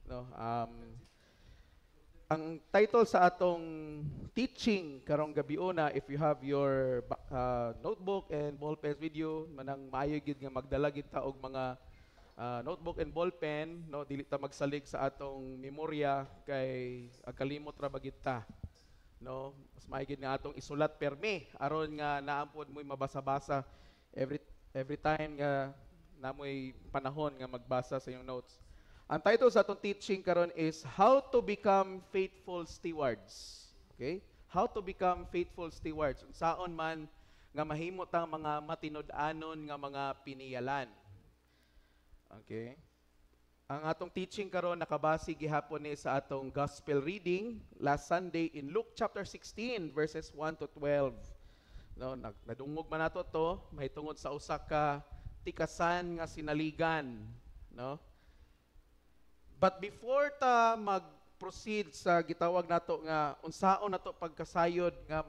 no? Ang title sa atong teaching karong gabiuna, if you have your notebook and ballpens with you, manang maayo gid nga magdala gid ta og mga notebook and ballpen, no, dili ta magsalig sa atong memorya kay agkalimot ra ba gid ta, no? Mas maayo gid nga atong isulat permi aron nga naampod mo'y mabasa-basa every time nga namoy panahon nga magbasa sa iyong notes. Ang title sa atong teaching karon is How to Become Faithful Stewards. Okay? How to become faithful stewards. Unsaon man nga mahimot ang mga matinud-anon nga mga piniyalan. Okay? Ang atong teaching karon nakabase gihapon ni sa atong gospel reading last Sunday in Luke chapter 16 verses 1 to 12. No, nadungog man nato to, mahitungod sa usa ka tikasan nga sinaligan, no? But before ta mag-proceed sa gitawag nato nga unsaon nato pagkasayod nga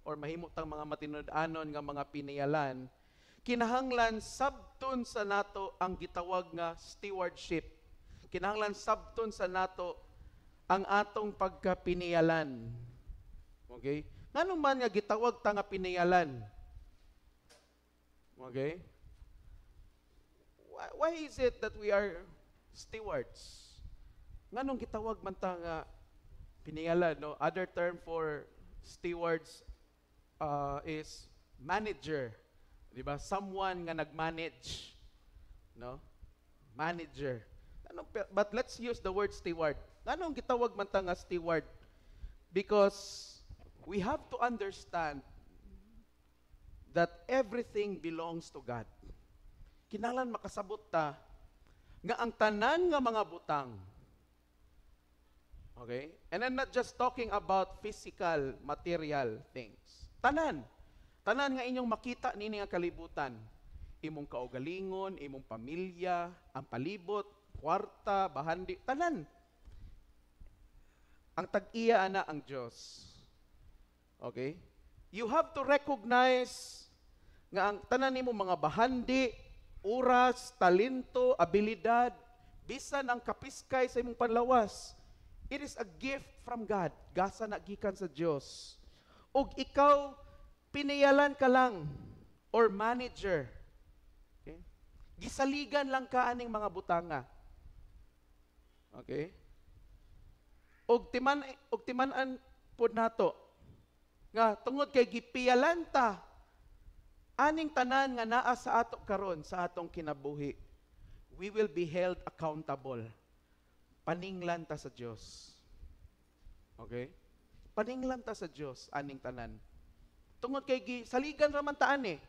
or mahimot tang mga matinud-anon nga mga piniyalan, kinahanglan sabton sa nato ang gitawag nga stewardship. Kinahanglan sabton sa nato ang atong pagkapiniyalan. Okay? Nganong man nga gitawag ta nga piniyalan? Okay? Why is it that we are stewards? Nganong gitawag man ta nga piniyalan, no? Other term for stewards is manager. Di ba? Someone nga nag-manage, no? Manager. But let's use the word steward. Nganong gitawag man ta nga steward? Because we have to understand that everything belongs to God. Kinahanglan makasabot ta nga ang tanan nga mga butang. Okay? And I'm not just talking about physical, material things. Tanan. Tanan nga inyong makita nini nga kalibutan. Imong kaugalingon, imong pamilya, ang palibot, kwarta, bahandi, tanan. Ang tag-iya ana ang Dios. Okay? You have to recognize nga ang tanan nimo mga bahandi, oras, talento, abilidad, bisan ang kapiskay sa imong panlawas, it is a gift from God. Gasa na gikan sa Dios. Ug ikaw piniyalan ka lang or manager. Okay? Gisaligan lang ka aning mga butanga. Okay? Ug timan-an pud nato nga tungod kay gipiyalan ta aning tanan nga naa sa ato karon sa atong kinabuhi, we will be held accountable. Paninglan ta sa Dios. Okay? Paninglan ta sa Dios aning tanan. Tungod kay saligan ra man taan eh.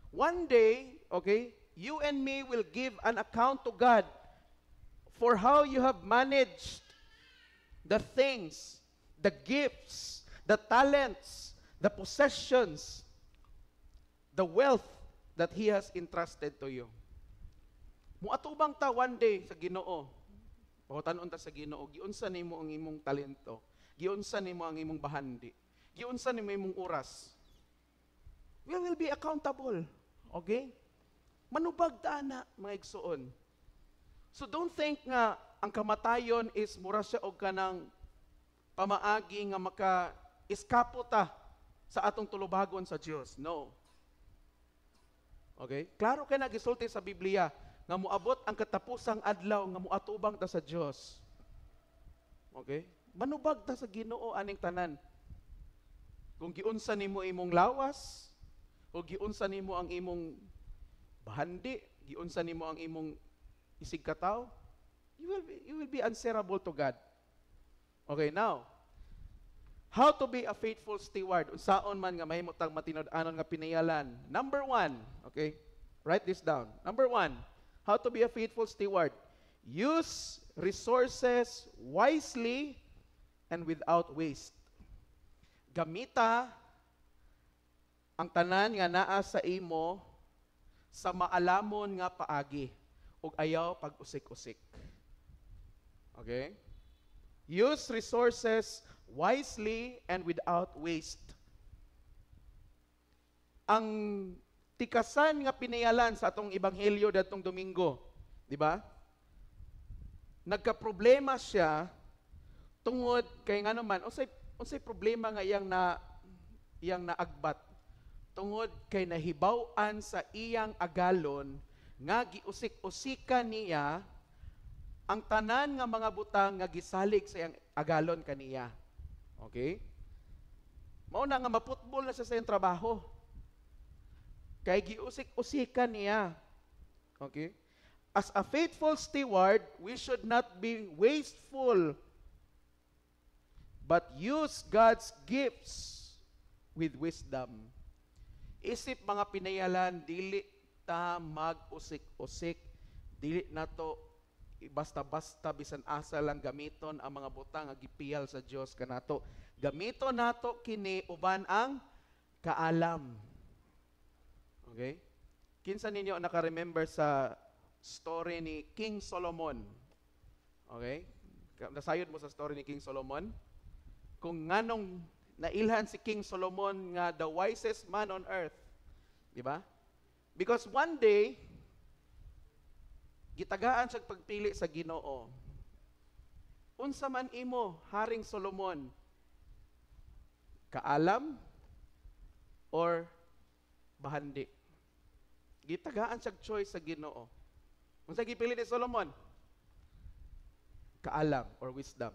One day, okay, you and me will give an account to God for how you have managed the things, the gifts, the talents, the possessions, the wealth that He has entrusted to you. Muatubang ta one day sa Ginoo. Pahutanon ta sa Ginoo, giunsa nimo ang imong talento? Giunsa nimo ang imong bahandi? Giunsa nimo imong oras? We will be accountable. Okay? Manubag ta na, mga igsoon. So don't think nga ang kamatayon is mura siya og kanang pamaagi nga maka-eskapo ta sa atong tulubagon sa Dios. No. Okay? Klaro kay nagisulti sa Biblia nga moabot ang katapusang adlaw nga moatubang ta sa Dios. Okay? Manubag ta sa Ginoo aning tanan. Kung giunsa nimo imong lawas, o giunsa nimo ang imong bahandi, giunsa nimo ang imong isig kataw, you will be answerable to God. Okay, now, how to be a faithful steward? Unsaon man nga mahimot tang matinud-anon nga pinayalan. Number 1, okay? Write this down. Number 1, how to be a faithful steward. Use resources wisely and without waste. Gamita ang tanan nga naa sa imo sa maalamon nga paagi ug ayaw pag-usik-usik. Okay? Use resources wisely and without waste. Ang tikasan nga pinayalan sa atong ebanghelyo datong Domingo, di ba? nagka-problema siya tungod kay nga naman unsay problema nga iyang naagbat tungod kay nahibaw-an sa iyang agalon nga giusik-usika niya ang tanan nga mga butang nga gisalig sa iyang agalon kaniya. Okay? Mao na nga maputbol na siya sa iyang trabaho. Kay giusik-usika niya. Okay? As a faithful steward, we should not be wasteful, but use God's gifts with wisdom. Isip mga pinayalan, dili ta mag-usik-usik, dili na to basta-basta bisan asa lang gamiton ang mga butang nga gipiyal sa Dios kanato. Gamiton nato kini uban ang kaalam. Okay? Kinsa ninyo naka-remember sa story ni King Solomon? Okay? Nasayod mo sa story ni King Solomon? Kung nganong nailhan si King Solomon nga the wisest man on earth. Di ba? Because one day, gitagaan siyang pagpili sa Ginoo. Unsa man imo, Haring Solomon, kaalam or bahandi? Gitagaan siyang choice sa Ginoo. Unsa gipili ni Solomon? Kaalam or wisdom.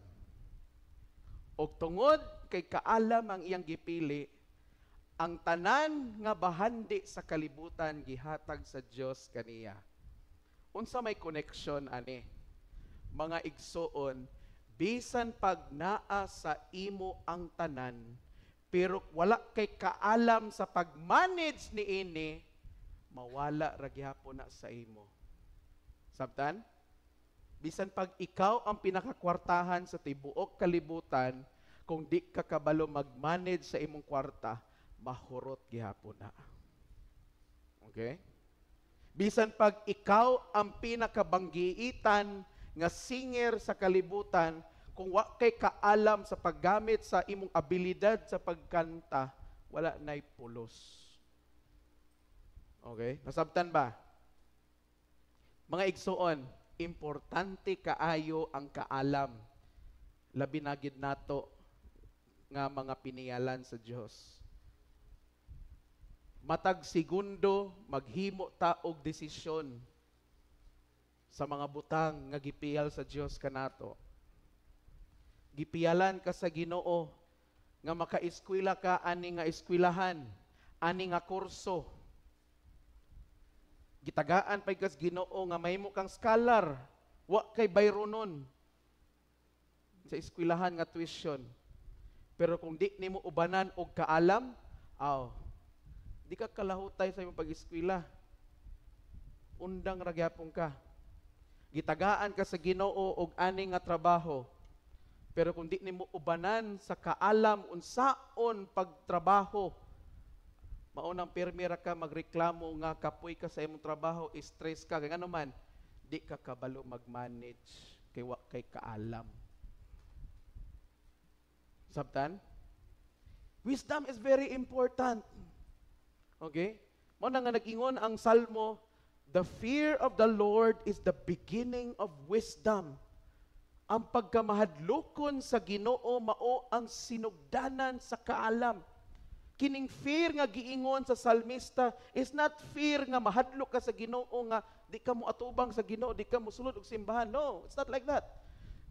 Og tungod kay kaalam ang iyang gipili, ang tanan nga bahandi sa kalibutan gihatag sa Dios kaniya. Unsa may connection ani? Mga igsoon, bisan pag naa sa imo ang tanan, pero wala kay kaalam sa pag-manage niini, mawala ra gyapon na sa imo. Sabtan? Bisan pag ikaw ang pinakakwartahan sa tibuok kalibutan, kung di ka kabalo mag-manage sa imong kwarta, mahurot gihapon na. Okay? Bisan pag ikaw ang pinakabanggiitan nga singer sa kalibutan, kung wa kay kaalam sa paggamit sa imong abilidad sa pagkanta, wala na'y pulos. Okay? Nasabtan ba? Mga igsoon, importante kaayo ang kaalam. Labi na gid nato nga mga piniyalan sa Dios. Matag segundo maghimo ta og desisyon sa mga butang nga gipiyal sa Dios kanato. Gipiyalan ka sa Ginoo nga maka-eskwela ka ani nga eskwelahan, ani nga kurso. Gitagaan pay kas Ginoo nga mahimo kang scholar, wa kay bayronon sa eskwelahan nga tuition. Pero kung di nimo ubanan og kaalam, di ka kalahutay sa imong pag-eskwela. Undang ra gyapon ka. Gitagaan ka sa Ginoo og ani nga trabaho. Pero kung di nimo ubanan sa kaalam unsaon pagtrabaho, maunang permira ka magreklamo nga kapoy ka sa imong trabaho, stress ka, kaya ano man, di ka kabalo mag-manage kay kaalam. Sabtan? Wisdom is very important. Okay? Mo na nga nag-ingon ang Salmo, the fear of the Lord is the beginning of wisdom. Ang pagkamahadlokon sa Ginoo mao ang sinugdanan sa kaalam. Kining fear nga giingon sa salmista is not fear nga mahadlok ka sa Ginoo nga di ka mo atubang sa Ginoo, di ka mo sulod og simbahan. No, it's not like that.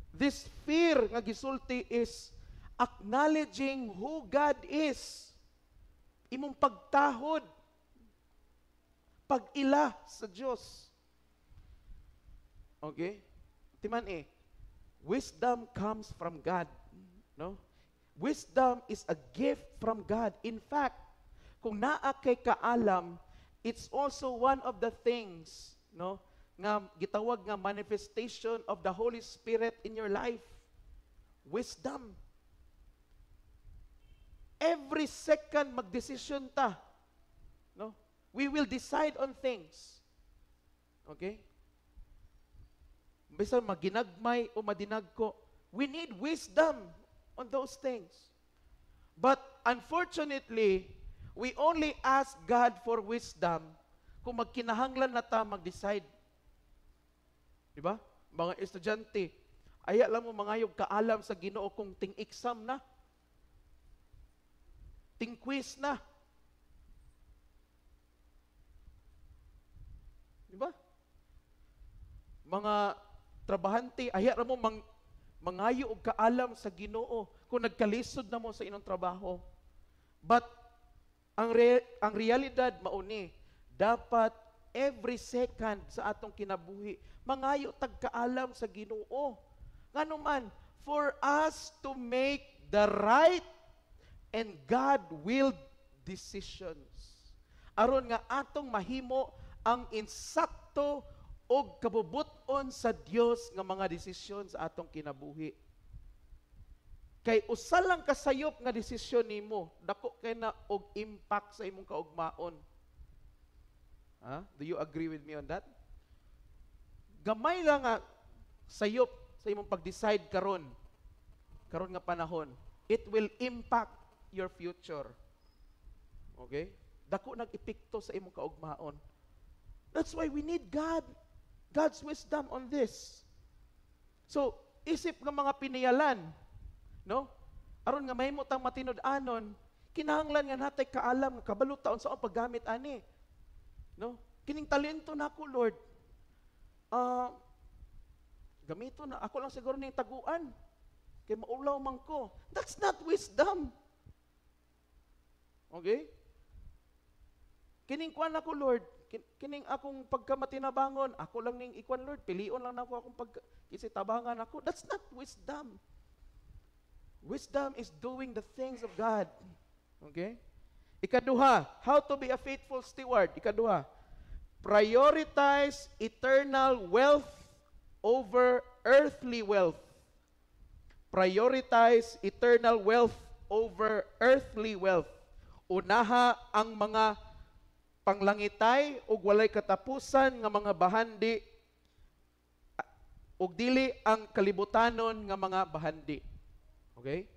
This fear nga gisulti is acknowledging who God is. Imong pagtahod, pag-ila sa Dios. Okay? Timan wisdom comes from God, no? Wisdom is a gift from God. In fact, kung naa kay kaalam, it's also one of the things, no, nga gitawag nga manifestation of the Holy Spirit in your life. Wisdom. Every second magdesisyon ta. No? We will decide on things. Okay? Bisan maginagmay o madinagko, we need wisdom on those things. But unfortunately, we only ask God for wisdom kung magkinahanglan na ta mag-decide. Di ba? Mga estudyante, Aya lang mo mangayog kaalam sa Ginoo kung ting-exam na, ting-quiz na. Di ba? Mga trabahante, aya ra mo mangayo og kaalam sa Ginoo kung nagkalisod na mo sa inyong trabaho. But ang realidad mauni, dapat every second sa atong kinabuhi mangayo tag kaalam sa Ginoo. Ngano man, for us to make the right and God-willed decisions. Aron nga atong mahimo ang insakto o kabubuton sa Dios nga mga desisyon sa atong kinabuhi. Kay usa lang kasayop nga desisyon nimo, dako kay na og impact sa imong kaugmaon. Do you agree with me on that? Gamay lang nga sayop sa imong pag-decide karon nga panahon, it will impact your future. Okay? Dako nag-epekto sa imong kaugmaon. That's why we need God's wisdom on this. So, isip ng mga piniyalan, no? Aron nga mahimo tang matinud-anon, kinahanglan nga natay kaalam nga kabalo taon sa paggamit ani. No? Kining talento nako, Lord. Gamito na ako lang siguro ning taguan. Kay maulaw man ko. That's not wisdom. Okay? Kining kuan ako, Lord. Kining akong pagkamatinabangon, ako lang ning ikuan, Lord. Pilion lang nako akong pagkisitabangan ako. That's not wisdom. Wisdom is doing the things of God. Okay? Ikaduha, how to be a faithful steward. Ikaduha, prioritize eternal wealth over earthly wealth. Prioritize eternal wealth over earthly wealth. Unaha ang mga panglangitay ug walay katapusan nga mga bahandi ug dili ang kalibutanon nga mga bahandi. Okay?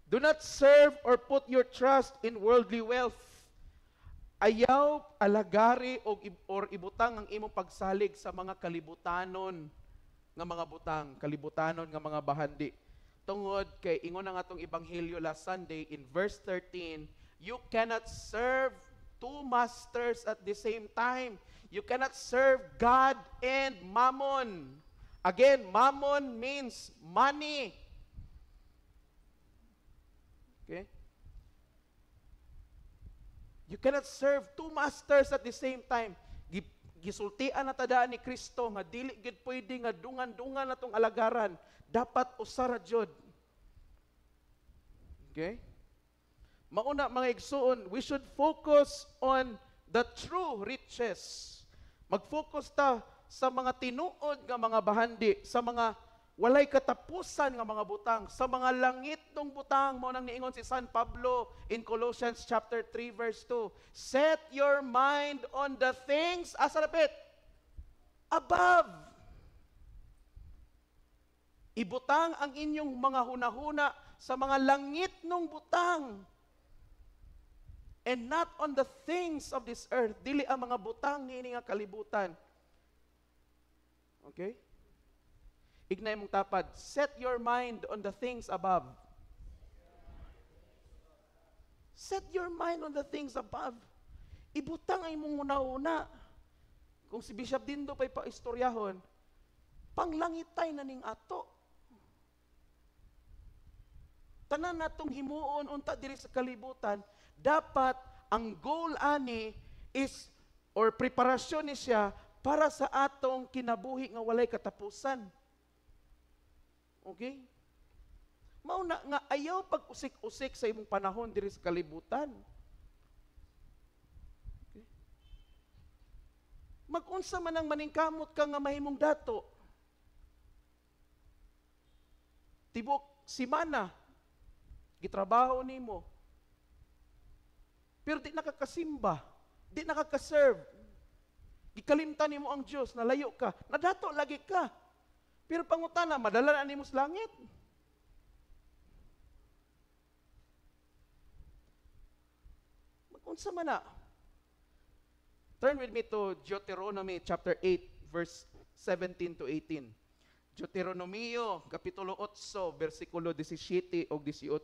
Do not serve or put your trust in worldly wealth. Ayaw alagari or ibutang ang imong pagsalig sa mga kalibutanon nga mga butang, kalibutanon nga mga bahandi. Tungod kay ingon ang atong ebanghelyo last Sunday in verse 13, you cannot serve two masters at the same time. You cannot serve God and mammon. Again, mammon means money. Okay? You cannot serve two masters at the same time. Gisultian na tadaan ni Kristo nga dili gid pwede nga dungan-dungan natong alagaran, dapat usara jud. Okay? Mauna mga igsoon, we should focus on the true riches. Mag-focus ta sa mga tinuod nga mga bahandi, sa mga walay katapusan nga mga butang, sa mga langit ng butang. Mo nang niingon si San Pablo in Colossians chapter 3 verse 2. Set your mind on the things, asa repet, above. Ibutang ang inyong mga hunahuna sa mga langit ng butang. And not on the things of this earth. Dili ang mga butang niini nga kalibutan. Okay? Ignay mong tapad, set your mind on the things above. Set your mind on the things above. Ibutang ay mong una-una. Kung si Bishop Dindo pa'y paistoryahon, panglangitay na ning ato. Tanan natong himuon, unta diri sa kalibutan, dapat ang goal ani is, or preparasyon ni siya, para sa atong kinabuhi nga walay katapusan. Okay? Mauna nga ayaw pag-usik-usik sa imong panahon diri sa kalibutan. Okay? Mag-unsa man ang maningkamot ka nga mahimong dato. Tibok simana gitrabaho nimo. Pero di nakakasimba, di nakakaserve. Gikalimtan nimo ang Dios, nalayo ka, nadato lagi ka. Pero pangutana, madala na nimo sa langit. Mag-unsa man na. Turn with me to Deuteronomy chapter 8 verse 17 to 18. Deuteronomio, Kapitulo 8, versikulo 17 o 18.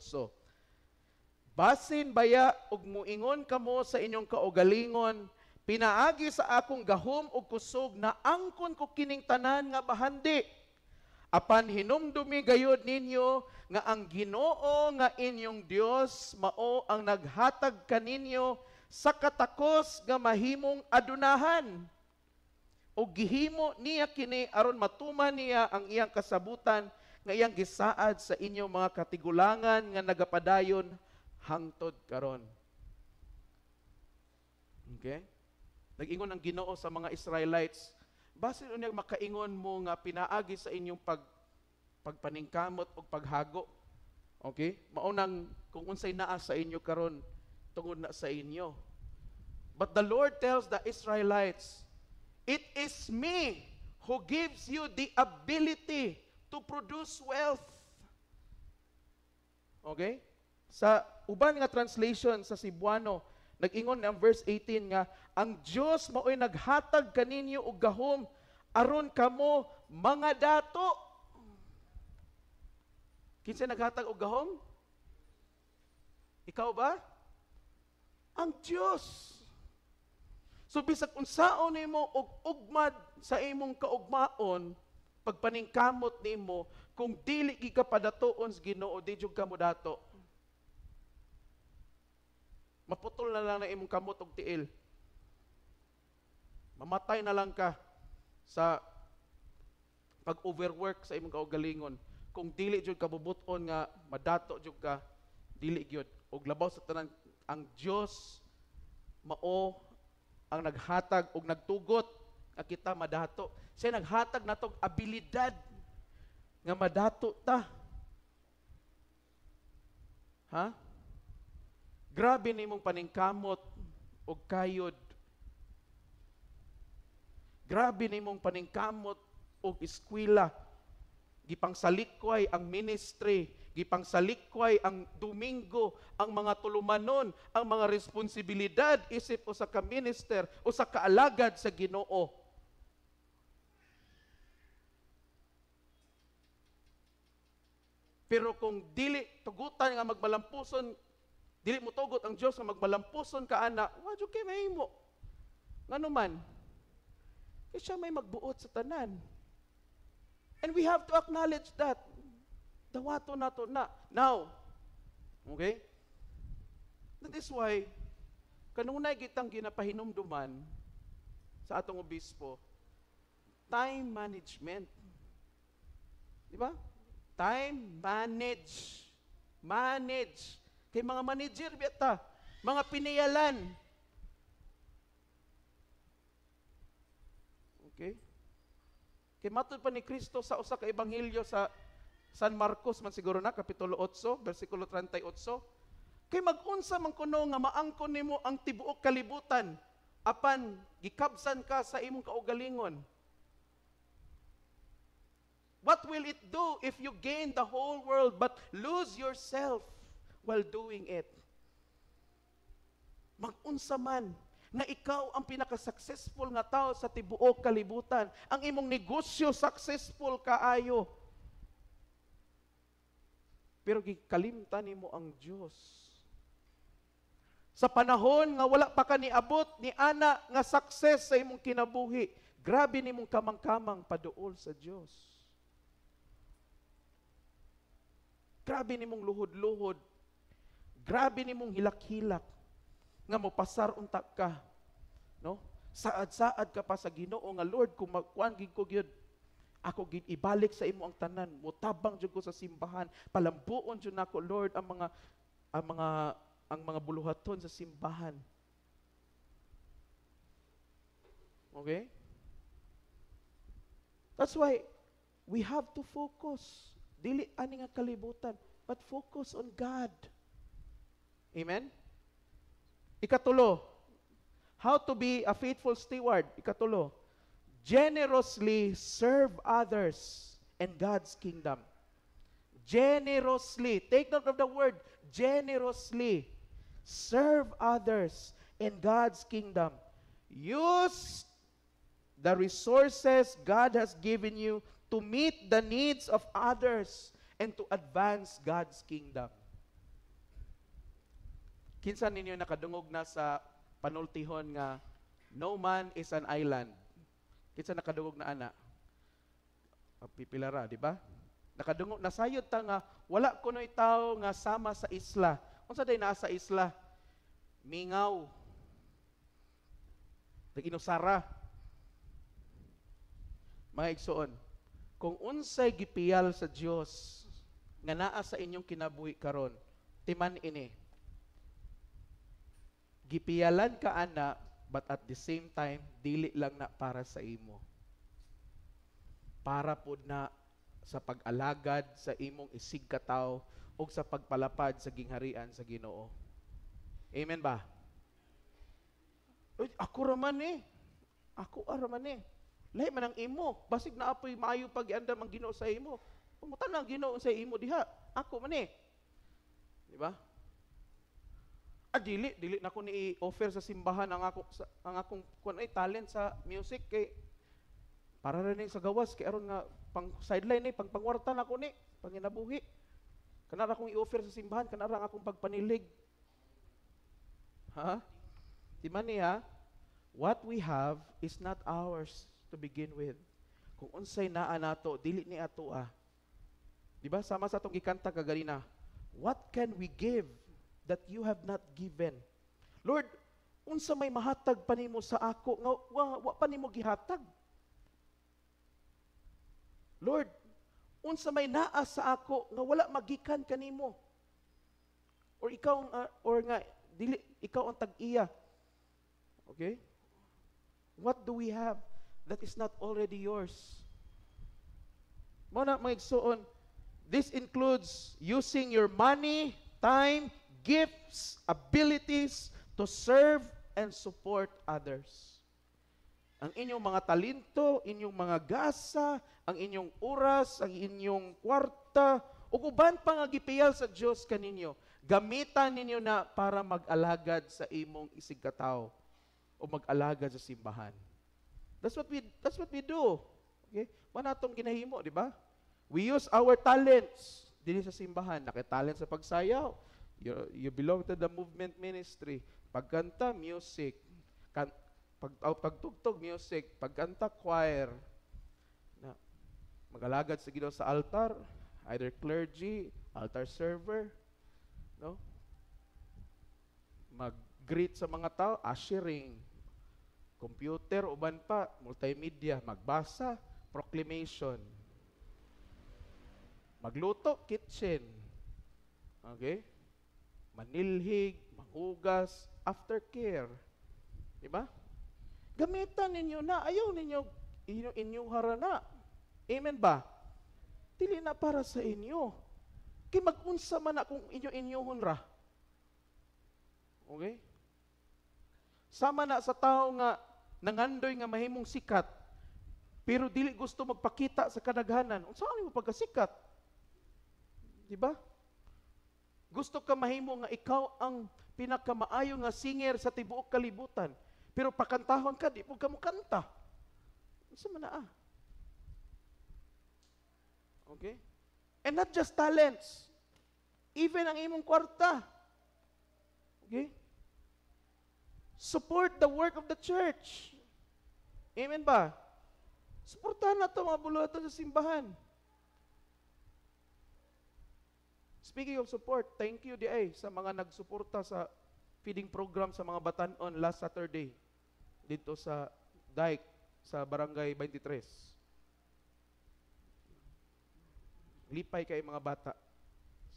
Basin baya ug muingon kamo sa inyong kaugalingon, pinaagi sa akong gahom ug kusog na angkon ko kining tanan nga bahandi. Apan hinumdumi gayud ninyo nga ang Ginoo nga inyong Dios mao ang naghatag kaninyo sa katakos nga mahimong adunahan. O gihimo niya kini aron matuman niya ang iyang kasabutan nga iyang gisaad sa inyong mga katigulangan nga nagapadayon hangtod karon. Okay? Nag-ingon ang Ginoo sa mga Israelites, basin unya makaingon mo nga pinaagi sa inyong pagpaningkamot o paghago. Okay? Maunang kung unsay naa sa inyo karon tungod na sa inyo. But the Lord tells the Israelites, it is me who gives you the ability to produce wealth. Okay? Sa uban nga translation sa Cebuano, nag-ingon ang verse 18 nga, ang Dios mao'y naghatag kaninyo og gahom aron kamo mga dato. Kinsa naghatag og gahom? Ikaw ba? Ang Dios. So bisag unsaon nimo og ugmad sa imong kaugmaon, pagpaningkamot nimo, kung dili gi ka padatuon sa Ginoo, di jud ka mo dato. Maputol na lang na imong kamot og tiil. Mamatay na lang ka sa pag-overwork sa imong kaugalingon. Kung dili jud ka bubuton nga madato jud ka, dili gyud. Og labaw sa tanan, ang Dios mao ang naghatag og nagtugot nga kita madato. Siya naghatag natog abilidad nga madato ta. Ha? Grabe nimong paningkamot og kayod. Grabe nimong paningkamot og eskwela. Gipangsalikway ang ministry, gipangsalikway ang Domingo, ang mga tulumanon, ang mga responsibilidad isip usa ka minister, usa ka alagad sa Ginoo. Pero kung dili tugutan nga magmalampuson, dili mo tugot ang Dios nga magmalampuson ka ana, wa jud kay mahimo. Ngano man? Kay siya may magbuot sa tanan. And we have to acknowledge that. Dawato nato na. Now, okay? That is why, kanunay kitang ginapahinumduman sa atong obispo, time management. Di ba? Time manage. Manage. Kay mga manager, biyata, mga pinayalan. Okay? Kay matod pa ni Kristo sa usa ka ebanghelyo sa San Marcos man siguro na kapitulo 8 bersikulo 38. Kay mag-unsa man kuno nga maangkon nimo ang tibuok kalibutan apan gikabsan ka sa imong kaugalingon. What will it do if you gain the whole world but lose yourself while doing it? Mag-unsa man na ikaw ang pinaka-successful nga tao sa tibuok kalibutan. Ang imong negosyo successful kaayo. Pero gikalimtan nimo ang Dios. Sa panahon nga wala pa ka niabot ni ana nga success sa imong kinabuhi, grabe nimong kamang-kamang paduol sa Dios. Grabe nimong luhod-luhod. Grabe nimong hilak-hilak nga mopasar unta ka, no? Saad-saad ka pa sa Ginoo nga Lord, kung magkuan gid ko gyud, ako gid ibalik sa imo ang tanan, mutabang jud ko sa simbahan, palambuon jud nako Lord ang mga buluhaton sa simbahan. Okay? That's why we have to focus. Dili ani nga kalibutan, but focus on God. Amen? Ikatulo, how to be a faithful steward. Ikatulo, generously serve others and God's kingdom. Generously, take note of the word, generously serve others in God's kingdom. Use the resources God has given you to meet the needs of others and to advance God's kingdom. Kinsa ninyo nakadungog na sa panultihon nga no man is an island? Kinsa nakadungog na ana? Pipilara, di ba? Nakadungog, nasayod ta nga wala kunoy tawo nga sama sa isla. Unsa day naa sa isla? Mingaw. Nag-inusara. Mga igsoon, kung unsay gipiyal sa Dios nga naa sa inyong kinabuhi karon, timan ini. Gipiyalan ka ana, but at the same time dili lang na para sa imo. Para pud na sa pag-alagad sa imong isig katawo ug sa pagpalapad sa gingharian sa Ginoo. Amen ba? Uy, ako raman eh. Ako raman eh. Lahi man ang imo. Basig na apoy maayo pag-iandam ang Ginoo sa imo. Pumutan na ang Ginoo sa imo diha. Ako man eh. Di ba? Dili na ko ni offer sa simbahan ang akong kun ay talent sa music kay para rin sa gawas kay aron nga pang sideline ni pang pangwarta na ko ni panginabuhi. Kanara akong i-offer sa simbahan, kanara akong pagpanilig. Ha? Di man niya, what we have is not ours to begin with. Kung unsay naa nato, dili ni ato Di ba? Sama sa atong gikanta kaganina. What can we give that you have not given? Lord, unsa may mahatag pa nimo sa ako nga wa pa nimo gihatag? Lord, unsa may naa sa ako nga wala magikan kanimo? Or ikaw or nga dili ikaw ang tag-iya. Okay? What do we have that is not already yours? Muna mga igsoon, this includes using your money, time, gifts, abilities to serve and support others. Ang inyong mga talento, inyong mga gasa, ang inyong oras, ang inyong kwarta, ug uban pa nga gipiyal sa Dios kaninyo, gamitan ninyo na para mag-alagad sa imong isig katawo o mag-alagad sa simbahan. That's what we do. Okay? Manatong ginahimo, di ba? We use our talents dinhi sa simbahan. Naki-talent sa pagsayaw. You belong to the movement ministry. Pagkanta, music. Pagtugtog, music. Pagkanta, choir. Mag-alagad sa Ginoo sa altar, either clergy, altar server, no? Mag-greet sa mga tao, ushering, computer, uban pa, multimedia, magbasa, proclamation. Magluto, kitchen. Okay? Manilhig, manghugas, aftercare. Diba? Gamitan ninyo na. Ayaw ninyo inyong harana. Amen ba? Dili na para sa inyo. Kay mag-unsa man na kung inyo-inyohon ra. Okay? Sama na sa tao nga nangandoy nga mahimong sikat, pero dili gusto magpakita sa kadaghanan. Unsa mo pagkasikat? Di ba? Gusto ka mahimo nga ikaw ang pinakamaayo nga singer sa tibuok kalibutan, pero pakantahon ka, di po ka mo kanta. Unsa man na Okay? And not just talents. Even ang imong kwarta. Okay? Support the work of the church. Amen ba? Suportahan na ito mga buluhatan sa simbahan. Speaking of support, thank you sa mga nagsuporta sa feeding program sa mga batanon last Saturday dito sa Dike, sa Barangay 23. Lipay kay mga bata.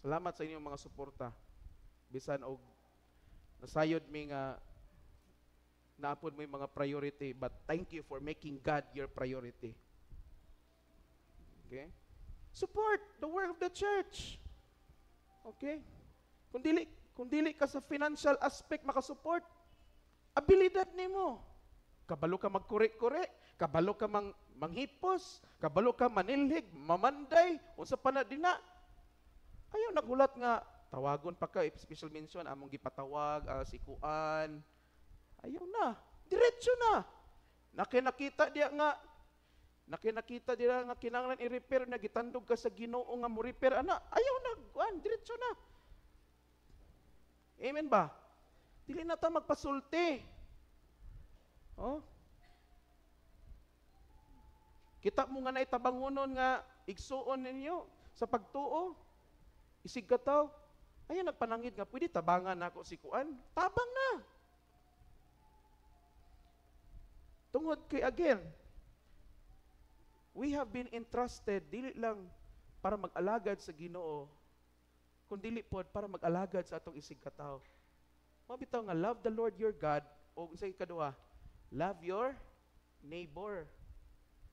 Salamat sa inyong mga suporta. Bisan og nasayod mi nga naapod mo yung mga priority, but thank you for making God your priority. Okay? Support the work of the church. Okay? Kung dili ka sa financial aspect makasupport, abilidad nimo. Kabalo ka magkure-kure, kabalo ka manghipos, kabalo ka manilhig, mamanday, unsa pa na dina. Ayaw nagulat nga tawagon pa ka, special mention among gipatawag si Kuan. Ayaw na, diretso na. Nakita dia nga Nakita dira nga kinahanglan i-repair na gitandog ka sa Ginoo nga mo repair ana. Ayaw na, kuan, diretso na. Amen ba? Dili na ta magpasulti. Oh? Kita mo nga na itabangonon nga igsuon ninyo sa pagtuo. Isig kataw. Ayaw nagpanangid nga pwede tabangan nako si kuan. Tabang na. Tungod kay again, we have been entrusted dili lang para mag-alagad sa Ginoo, kundi dili pod para mag-alagad sa atong isig katawo. Mabitaw nga love the Lord your God o sa ikaduha, love your neighbor.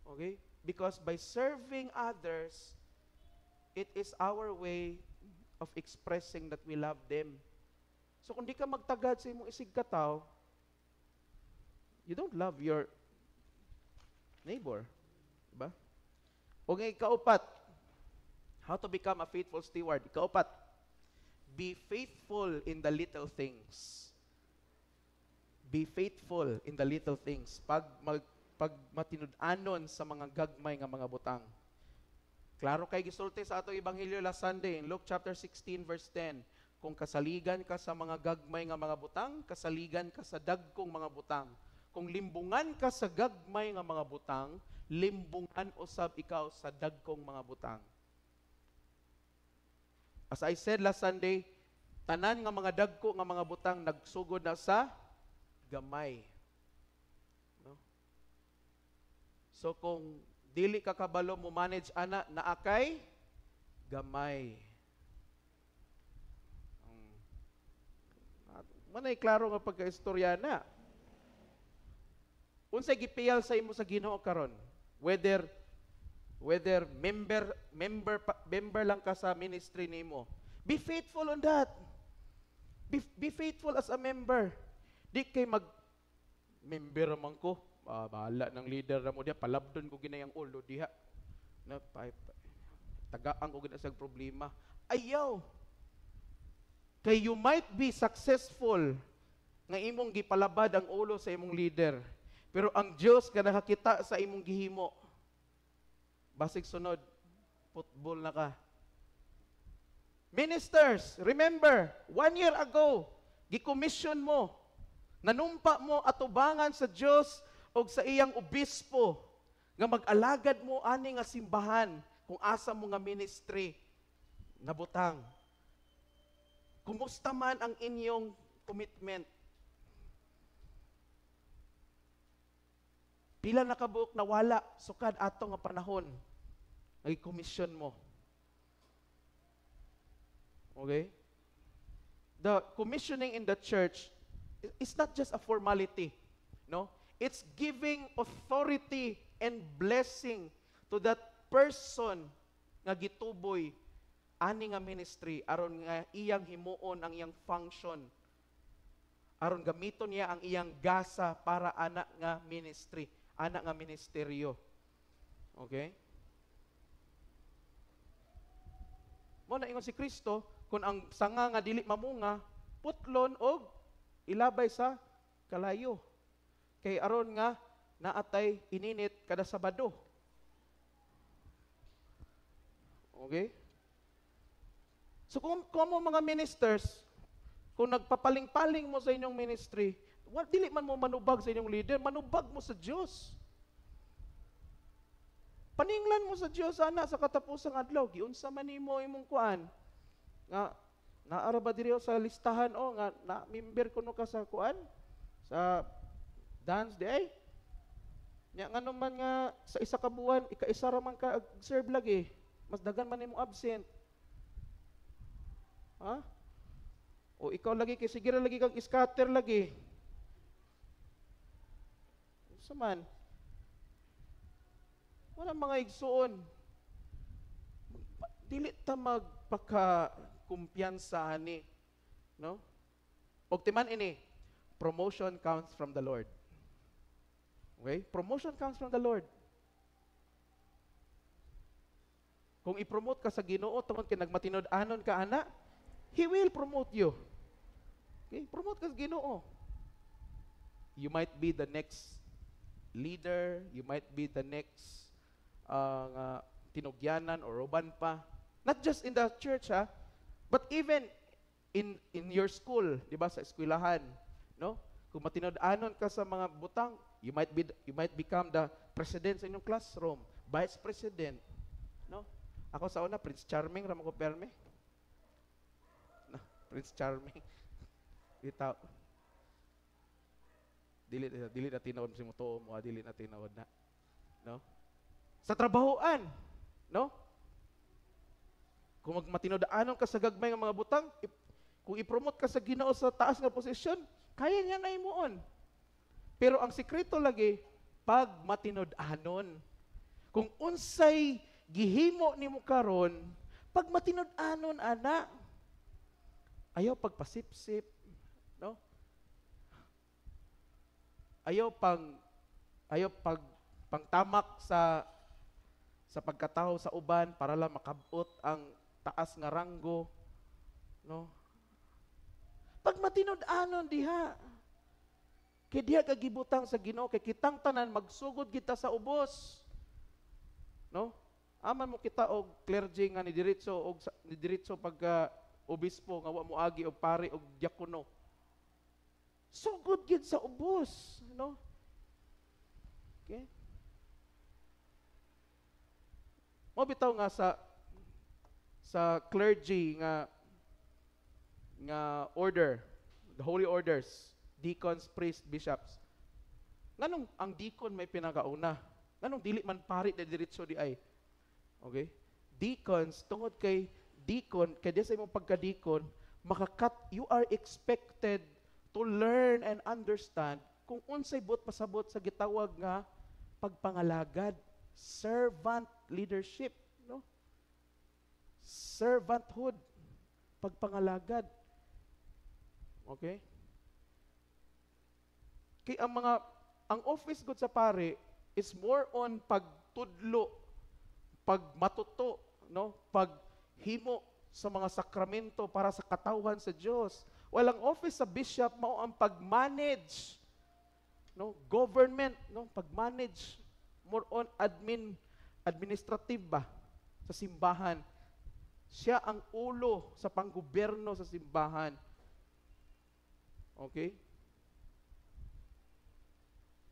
Okay? Because by serving others, it is our way of expressing that we love them. So kung di ka magtagad sa imong isig katawo, you don't love your neighbor. Diba? O nga ikaupat, how to become a faithful steward. Ikaupat, be faithful in the little things. Be faithful in the little things. Pag matinud-anon sa mga gagmay nga mga butang. Klaro kay gisulti sa atong ebanghelyo last Sunday in Luke chapter 16 verse 10. Kung kasaligan ka sa mga gagmay nga mga butang, kasaligan ka sa dagkong mga butang. Kung limbungan ka sa gagmay nga mga butang, limbungan usab ikaw sa dagkong mga butang. As I said last Sunday, tanan nga mga dagko nga mga butang nagsugod na sa gamay. No? So kung dili ka kabalo mo manage ana naakay gamay. Manay klaro nga pagkaistorya na. Unsay gipiyal sa imo sa Ginoo karon? Whether member lang ka sa ministry nimo. Be faithful on that. Be faithful as a member. Di kay member man ko. Bahala ng leader na mo diha, palabdon ko ginayang ulo diha. Na tagaan ko gina sa problema. Ayaw. Kay you might be successful nga imong gipalabad ang ulo sa imong leader. Pero ang Dios ka nakakita sa imong gihimo. Basig sunod, football na ka. Ministers, remember, 1 year ago, gikomission mo, nanumpa mo atubangan sa Dios o sa iyang obispo, nga mag-alagad mo ani nga simbahan, kung asa mo nga ministry, nabutang. Kumusta man ang inyong commitment? Pila na kabuok na wala, sukad ato nga panahon, nag-commission mo. Okay? The commissioning in the church is not just a formality, no? It's giving authority and blessing to that person nga gituboy ani nga ministry aron nga iyang himuon ang iyang function, aron gamiton niya ang iyang gasa para ana nga ministry, ana nga ministeryo. Okay? Mo na ingon si Kristo, kung ang sanga nga dili mamunga, putlon og ilabay sa kalayo. Kay aron nga naatay ininit kada Sabado. Okay? So kung mo mga ministers, kung nagpapaling-paling mo sa inyong ministry, dili man mo manubag sa inyong leader, manubag mo sa Dios. Paninglan mo sa Dios ana sa katapusang adlaw, giunsa man nimo imong kuan nga naara ba diri sa listahan o nga na member kuno ka sa kuan sa dance day. Nya ngano man nga sa isa ka buwan ika-isa ra man ka serve lagi, mas daghan man imong absent. Ha? O ikaw lagi kay sige ra lagi kag scatter lagi. Saman wala mga igsuon. Dili ta magpaka-kumpiyansa ani, no? Og timan ini, promotion comes from the Lord. Okay? Promotion comes from the Lord. Kung i-promote ka sa Ginoo tungod kay nagmatinud-anon ka ana, He will promote you. Okay? Promote ka sa Ginoo. You might be the next leader, you might be the next nga tinugyanan or uban pa. Not just in the church, ha, but even in your school, di ba, sa eskwelahan, no? Kung matinud-anon ka sa mga butang, you might become the president sa inyong classroom, vice president, no? Ako sa una, Prince Charming, ramo ko perme. No, Prince Charming. Bitaw. Dili na tinawod si muto mo, dili na tinawod na. No? Sa trabahoan, no? Kung magmatinod-anon ka sa gagmay ng mga butang, kung i-promote ka sa Ginoo sa taas nga posisyon, kaya niya na imuon. Pero ang sikreto lagi, pag matinod-anon. Kung unsay gihimo nimo karon, pag matinod-anon ana, ayaw pagpasipsip, no? Ayaw pangtamak sa pagkataho sa uban para lang makabot ang taas nga ranggo, no? Pag matinod-anon diha, kay diha ka gibutang sa Ginoo, kay kitang tanan magsugod kita sa ubos, no? Aman mo kita og clergy nga ni diretso pagka obispo nga wa mo agi og pari og diakono. Sugod gid sa ubos, no? Okay? Mo bitaw nga sa clergy nga order, the holy orders, deacons, priests, bishops. Nganong ang deacon may pinakauna? Nganong dili man pari na diretso di ay? Okay? Deacons, tungod kay deacon, kay sa imong pagka-deacon, you are expected to learn and understand kung unsay buot pasabot sa gitawag nga pagpangalagad, servant leadership, no? Servanthood, pagpangalagad. Okay? Kay ang office gud sa pare is more on pagtudlo, pagmatuto, no? Paghimo sa mga sakramento para sa katawhan sa Dios. Walang office sa bishop mao ang pag-manage, no? Government, no? Pag-manage, more on administrative ba sa simbahan. Siya ang ulo sa panggobyerno sa simbahan. Okay?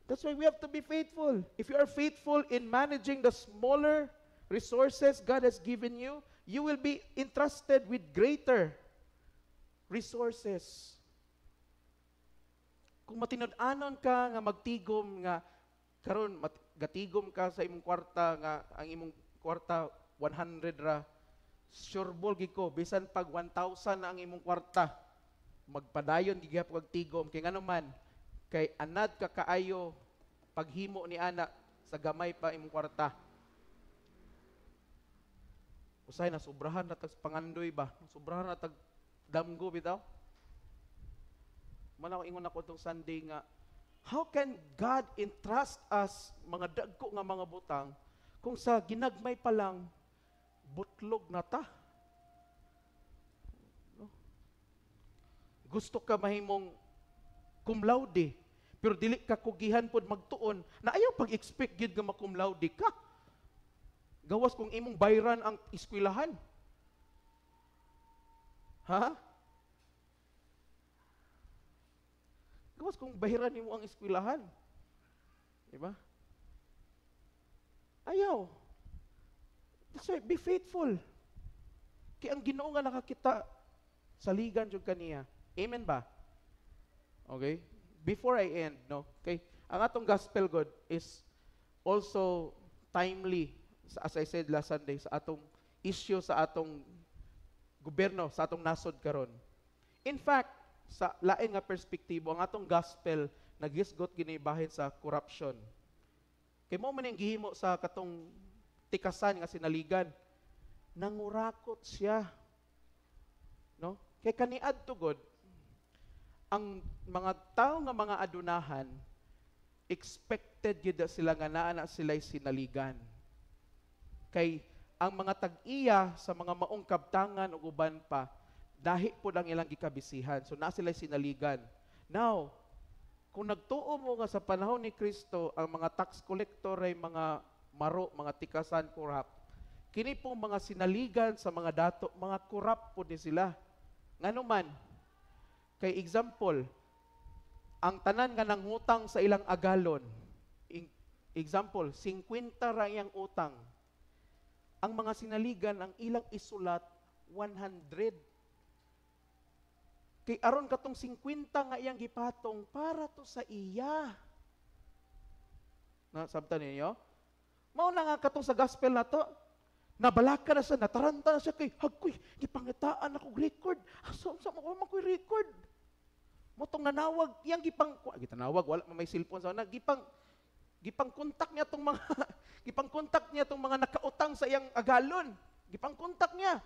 That's why we have to be faithful. If you are faithful in managing the smaller resources God has given you, you will be entrusted with greater resources. Kung matinud-anon ka nga magtigom nga karon gatigom ka sa imong kwarta nga ang imong kwarta 100 ra, surebol gid ko bisan pag 1,000 na ang imong kwarta magpadayon gid pag tigom kay ngano man kay anad ka kaayo paghimo ni ana sa gamay pa imong kwarta. Usay na sobrahan na tag pangandoy ba? Sobrahan na tag damgo bitaw. Manaw ingon ako tong Sunday nga, how can God entrust us mga dagko nga mga butang kung sa ginagmay pa lang butlog na ta? No? Gusto ka mahimong cum laude, pero dili ka kugihan pod magtuon na ayaw pag-expect gid nga ma-cum laude ka. Gawas kung imong bayran ang eskwelahan. Ha? Gawas kung bahiran nimo ang eskwelahan. Diba? Ayaw. That's why, be faithful. Kaya ang Ginoo nga nakakita sa ligan jud kaniya. Amen ba? Okay? Before I end, no? Okay? Ang atong gospel God is also timely, as I said last Sunday, sa atong issue sa atong gobyerno, sa atong nasod karon. In fact, sa lain nga perspektibo, ang atong gospel nagisgot ginibahin sa corruption. Kay mo man ang gihimo sa katong tikasan nga sinaligan, nangurakot siya. No? Kay kaniadto God, ang mga tao nga mga adunahan, expected yun sila nga naa na sila'y sinaligan. Kay ang mga tag-iya sa mga maong kabtangan o uban pa, dahi po lang ilang gikabisihan. So na sila'y sinaligan. Now, kung nagtuo mo nga sa panahon ni Kristo, ang mga tax collector ay mga maro, mga tikasan, corrupt. Kini pong mga sinaligan sa mga dato, mga corrupt po din sila. Nganuman, kay example, ang tanan nga nangutang sa ilang agalon, example, 50 ra iyang utang. Ang mga sinaligan, ang ilang isulat, 100. Kay aron katong 50 nga iyang gipatong para to sa iya. Sabta ninyo? Mao na nga katong sa gospel na to, nabalaka na siya, nataranta na siya kay, hagkoy, gipangitaan ako record. Asa mo ko makoy record? Motong nanawag, iyang gitanawag, wala may cellphone sa na, gipang kontak niya tong mga gipang kontak niya tong mga nakautang sa iyang agalon. Gipang kontak niya.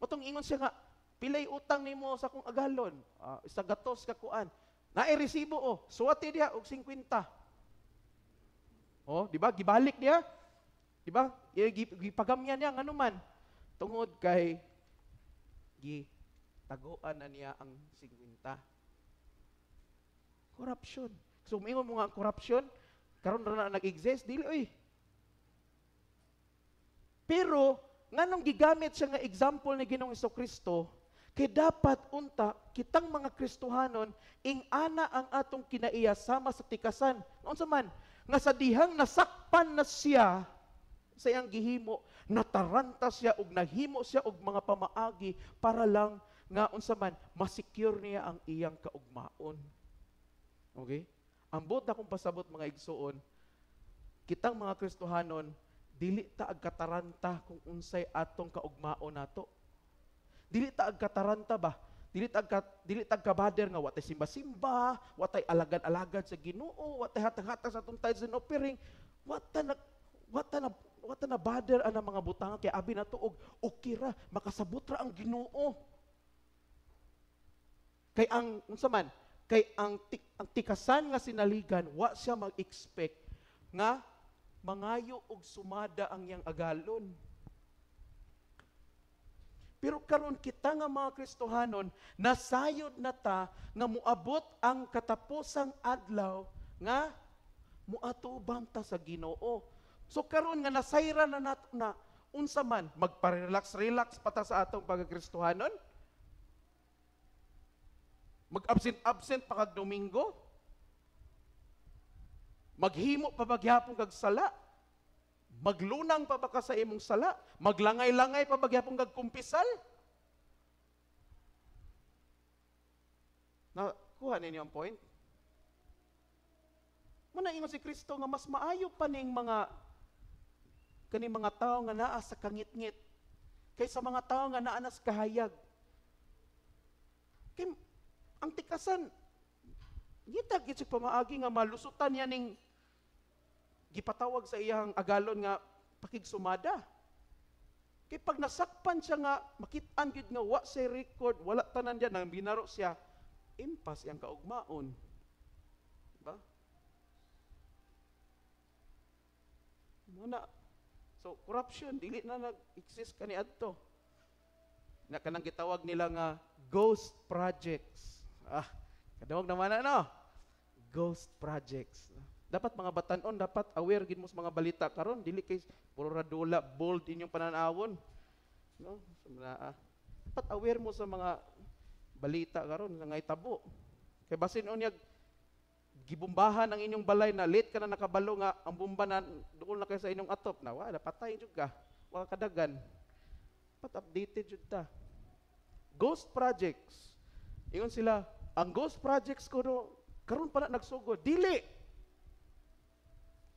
Motong ingon siya nga, pilay utang nimo sa akong agalon. Isa gatos ka kuan. Naay resibo suwati diha og 50. Di ba? Gibalik niya. Di ba? Gipagamyan niya ngano man. Tungod kay taguan na niya ang 50. Corruption. So, mingon mo nga corruption, karon na nag-exist, dili, oy. Pero, nganong gigamit siya nga example ni Ginoong Jesucristo, kay dapat unta, kitang mga Kristohanon, ing-ana ang atong kinaiya sama sa tikasan. Noon sa man, nga sa dihang nasakpan na siya sa iyang gihimo, nataranta siya og nahimo siya og mga pamaagi para lang nga unsa man ma-secure niya ang iyang kaugmaon. Okay? Ang buot na kong pasabot mga igsuon, kitang mga Kristohanon, dili ta agkataranta kung unsay atong kaugmaon nato. Dili ta agkataranta ba? Dili ta agkabader nga watay simba-simba, watay alagad-alagad sa Ginoo, watay hatag-hatag sa atong tithes and offering, wata na bader ang mga butang kay abi na tuog ukira makasabot ra ang Ginoo. Kay ang unsa man, kay ang tikasan nga sinaligan wa siya mag-expect nga mangayo og sumada ang iyang agalon. Pero karon kita nga mga Kristohanon, nasayod na ta nga muabot ang katapusang adlaw nga muatubang ta sa Ginoo. So karon nga nasayra na nato na unsa man magpa-relax pa ta sa atong pagkakristohanon? Mag-absent pa kag Domingo? Maghimo pa bagyapon kag sala? Maglunang pa ba ka sa imong sala? Maglangay-langay pa bagyapon kag kumpisal? Kuha ninyo ang point? Muna ingon si Kristo nga mas maayo pa ning kaning mga tao nga naa sa kangit-ngit kaysa mga tao nga naa sa kahayag. Kay ang tikasan, gitag gid pamaagi nga malusutan niya ning gipatawag sa iyang agalon nga pakigsumada. Kay pag nasakpan siya nga, makit-an gid nga wa say record, wala tanan diyan nang binaro siya, impas iyang kaugmaon. Diba? Muna, so corruption, dili na nag-exist kaniadto. Na kanang gitawag nila nga ghost projects. Kadawag naman ghost projects. Dapat mga batanon, dapat aware gid mo sa mga balita karon, dili kay puro radula, bold inyong pananawon. No? Dapat aware mo sa mga balita karon nga itabo. Kay basin unyag gibumbahan ang inyong balay na late ka na nakabalo nga ang bomba na duol na kay sa inyong atop na wala patay jud ka. Wa kadagan. Dapat updated jud ta. Ghost projects. Ingon sila, ang ghost projects karon pa na nagsugod. Dili.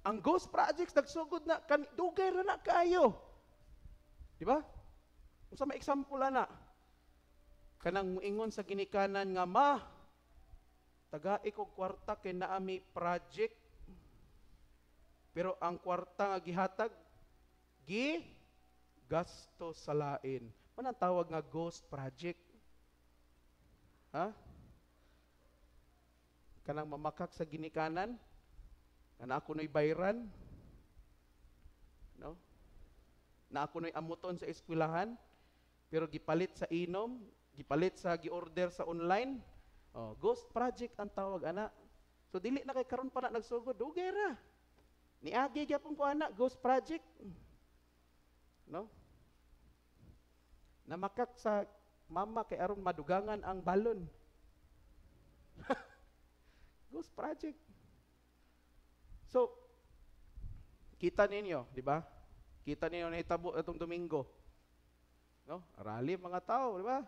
Ang ghost projects nagsugod na dugay ra na kaayo. Di ba? Unsa may example na? Kanang muingon sa ginikanan nga tagai kog kwarta kay naa mi project. Pero ang kwarta nga gihatag gasto sa lain. Manang tawag nga ghost project. Kanang mamakak sa ginikanan, na ako no'y bayran, no? Na ako no'y amuton sa eskwelahan, pero gipalit sa inom, gipalit sa gi-order sa online. Ghost project ang tawag ana. So dili na kay karon pa na nagsugod, dugay ra. Niagi gyapon ko ana Ghost Project. No? Namakak sa mama kay aron madugangan ang balon. Ghost Project. So, kita ninyo, di ba? Kita ninyo na hitabo itong Domingo. No? Rally mga tao, di ba?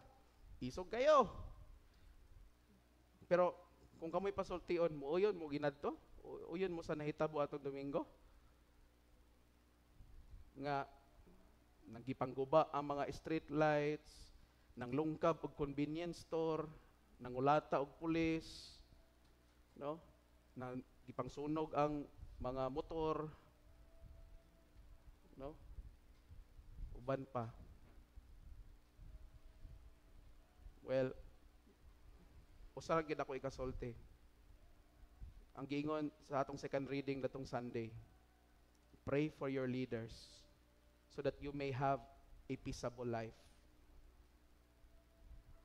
Isog kayo. Pero kung kamoy pasultion mo, uyon mo ginadto? Uyon mo sa nahitabo atong Domingo? Nga nagipangguba ang mga street lights, nang lungkab og convenience store, nangulata og pulis, no? Nang gipangsunog ang mga motor, no? Uban pa. Well, usa ra gid ako ikasulti. Ang giingon sa atong second reading datong Sunday, pray for your leaders so that you may have a peaceable life.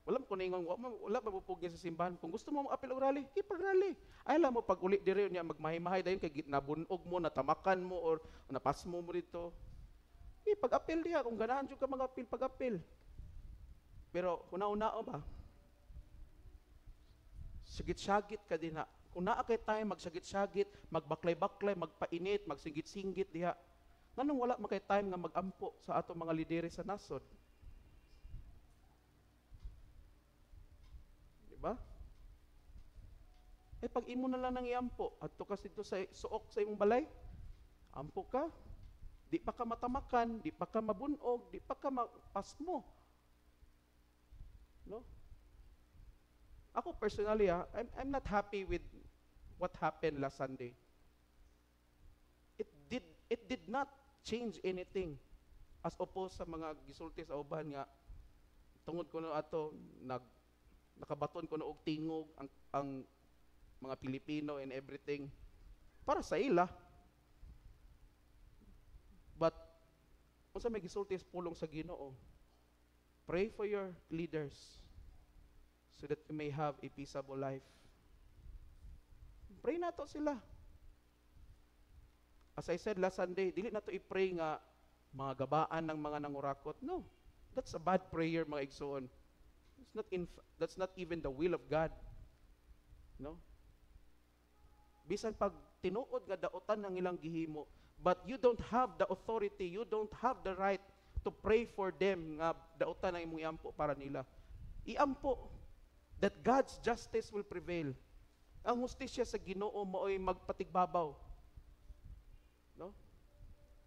Wala ko ningon, wala mabupugi sa simbahan. Kung gusto mo mag-apil og rally, ipag-rally. Ay alam mo, pag uli diri niya, magmahay-mahay dayon kay nabunog mo, natamakan mo, or napasmo mo dito. Ipag-apil diha, kung ganahan dyan ka mag-apil, pag-apil. Pero kung naunao ba, sigit-sagit ka din ha. Kung naa kay tayo magsagit-sagit, magbaklay-baklay, magpainit, magsinggit-singgit diha. Nganong wala man kay time nga magampo sa ato mga lideri sa nasod? Di ba? Eh pag imo na lang nang iampo, adto ka dito sa suok sa imong balay, ampo ka. Di pa ka matamakan, di pa ka mabunog, di pa ka mapasmo. No? Ako personally, I'm not happy with what happened last Sunday. It did not change anything as opposed sa mga gisulti sa uban nga tungod ko na ato nakabaton ko na og tingog ang mga Pilipino and everything para sa ila. But unsa may gisulti sa pulong sa Ginoo? Pray for your leaders so that you may have a peaceable life. Pray nato sila. As I said last Sunday, dili nato i-pray nga mga gabaan ng mga nangurakot. No. That's a bad prayer, mga igsoon. That's not even the will of God. No? Bisan pag tinuod nga daotan ng ilang gihimo, but you don't have the authority, you don't have the right to pray for them nga daotan ang imong iampo para nila. Iampo that God's justice will prevail. Ang hustisya sa Ginoo mao'y magpatigbabaw. No?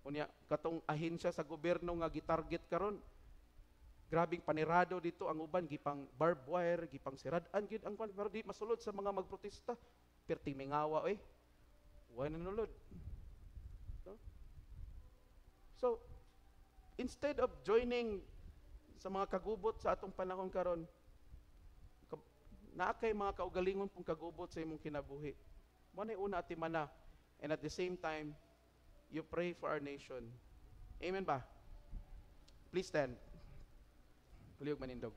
Unya katong ahensya sa gobyerno nga gitarget karon. Grabing panirado dito ang uban gipang barbed wire, gipang sirad-an gid ang pero di masulod sa mga magprotesta. Perting mingawa Wa nanulod. No? So, instead of joining sa mga kagubot sa atong panahon karon, naa kay mga kaugalingon pong kagubot sa imong kinabuhi. Mo na una ati mana, and at the same time you pray for our nation. Amen ba? Please stand. Kuliyog manindog.